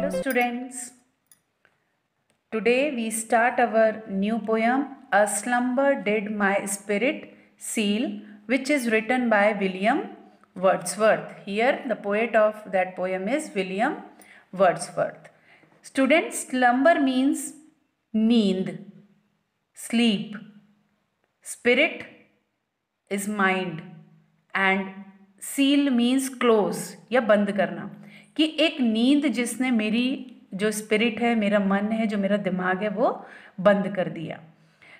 Hello students, today we start our new poem A Slumber Did My Spirit Seal, which is written by William Wordsworth. Here the poet of that poem is William Wordsworth. Students, slumber means neend, sleep. Spirit is mind and seal means close या बंद करना, कि एक नींद जिसने मेरी जो spirit है, मेरा मन है, जो मेरा दिमाग है, वो बंद कर दिया.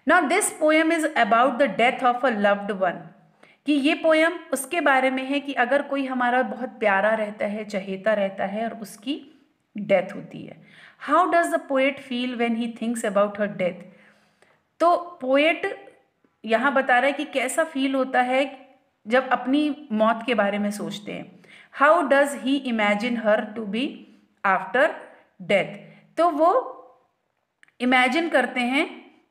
Now this poem is about the death of a loved one, कि ये पोएम उसके बारे में है कि अगर कोई हमारा बहुत प्यारा रहता है, चहेता रहता है और उसकी डेथ होती है. How does the poet feel when he thinks about her death. तो पोएट यहाँ बता रहा है कि कैसा फील होता है जब अपनी मौत के बारे में सोचते हैं. How does he imagine her to be after death. तो वो इमेजिन करते हैं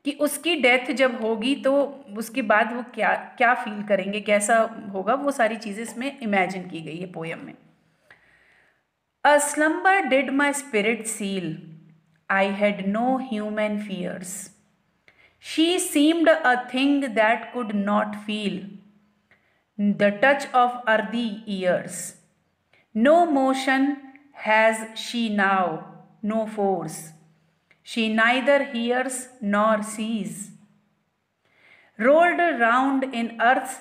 कि उसकी डेथ जब होगी तो उसके बाद वो क्या क्या फील करेंगे, कैसा होगा, वो सारी चीज़ें इसमें इमेजिन की गई है पोएम में. A slumber did my spirit seal, I had no human fears. She seemed a thing that could not feel the touch of earthy years. No motion has she now, no force. She neither hears nor sees. Rolled round in earth's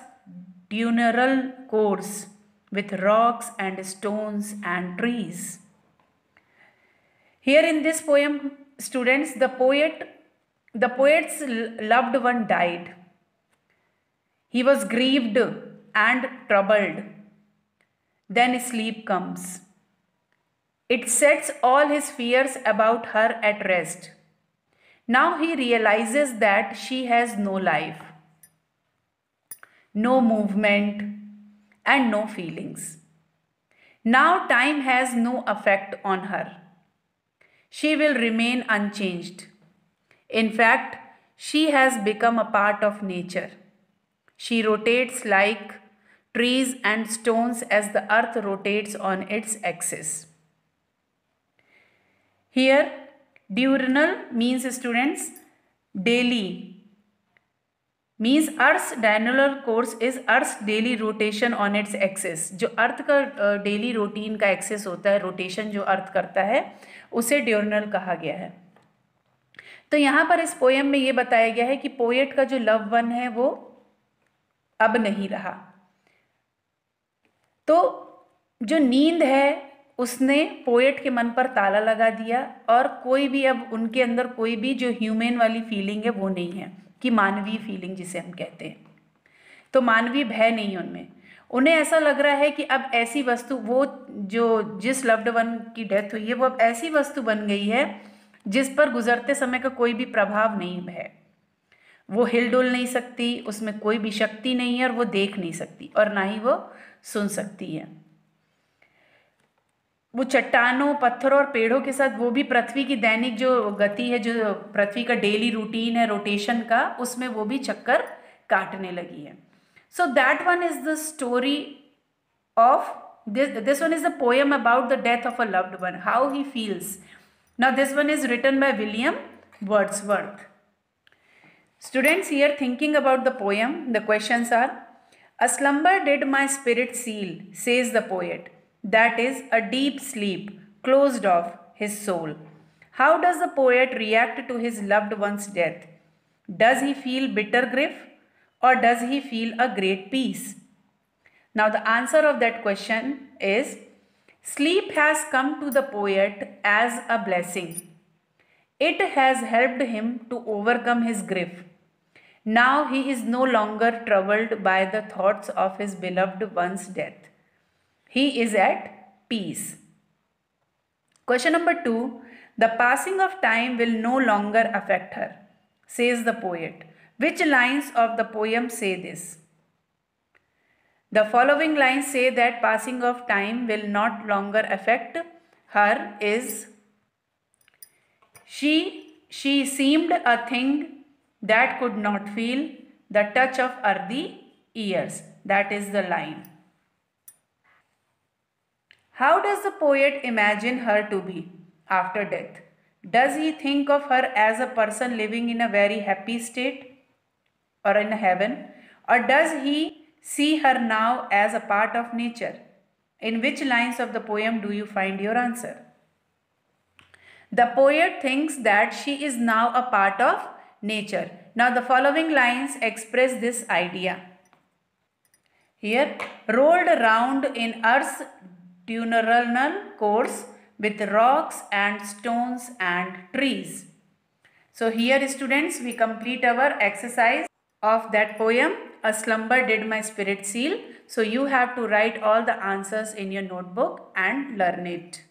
diurnal course with rocks and stones and trees. Here in this poem, students, the poet's loved one died. He was grieved and troubled. Then sleep comes. It sets all his fears about her at rest. Now he realizes that she has no life, no movement, and no feelings. Now time has no effect on her. She will remain unchanged. In fact, she has become a part of nature. She rotates like trees and stones as the earth rotates on its axis. Here, diurnal means, students, daily. Means Earth's diurnal course is Earth's daily rotation on its axis. जो अर्थ का daily routine का access होता है, rotation जो अर्थ करता है, उसे डिurnal कहा गया है. तो यहाँ पर इस पोएम में ये बताया गया है कि पोएट का जो लव वन है वो अब नहीं रहा. तो जो नींद है उसने पोएट के मन पर ताला लगा दिया और कोई भी अब उनके अंदर कोई भी जो ह्यूमन वाली फीलिंग है वो नहीं है, कि मानवीय फीलिंग जिसे हम कहते हैं. तो मानवीय भय नहीं है उनमें. उन्हें ऐसा लग रहा है कि अब ऐसी वस्तु, वो जो जिस लव्ड वन की डेथ हुई है वो अब ऐसी वस्तु बन गई है जिस पर गुजरते समय का कोई भी प्रभाव नहीं है. वो हिलडुल नहीं सकती, उसमें कोई भी शक्ति नहीं है और वो देख नहीं सकती और ना ही वो सुन सकती है. वो चट्टानों, पत्थरों और पेड़ों के साथ वो भी पृथ्वी की दैनिक जो गति है, जो पृथ्वी का डेली रूटीन है रोटेशन का, उसमें वो भी चक्कर काटने लगी है. So that one is the story of this one is the poem about the death of a loved one, how he feels. Now this one is written by William Wordsworth. Students, here thinking about the poem, the questions are: a slumber did my spirit seal, says the poet. That is a deep sleep closed off his soul. How does the poet react to his loved one's death? Does he feel bitter grief or does he feel a great peace? Now the answer of that question is: sleep has come to the poet as a blessing. It has helped him to overcome his grief. Now he is no longer troubled by the thoughts of his beloved one's death. He is at peace. Question number 2. The passing of time will no longer affect her, says the poet. Which lines of the poem say this? The following lines say that passing of time will not longer affect her is: she seemed a thing that could not feel the touch of earthy years. That is the line. How does the poet imagine her to be? after death? Does he think of her as a person living in a very happy state or in heaven? Or does he see her now as a part of nature? In which lines of the poem do you find your answer? The poet thinks that she is now a part of nature. Now the following lines express this idea. Here, rolled around in Earth's diurnal course with rocks and stones and trees. So here students, we complete our exercise of that poem, A Slumber Did My Spirit Seal. So you have to write all the answers in your notebook and learn it.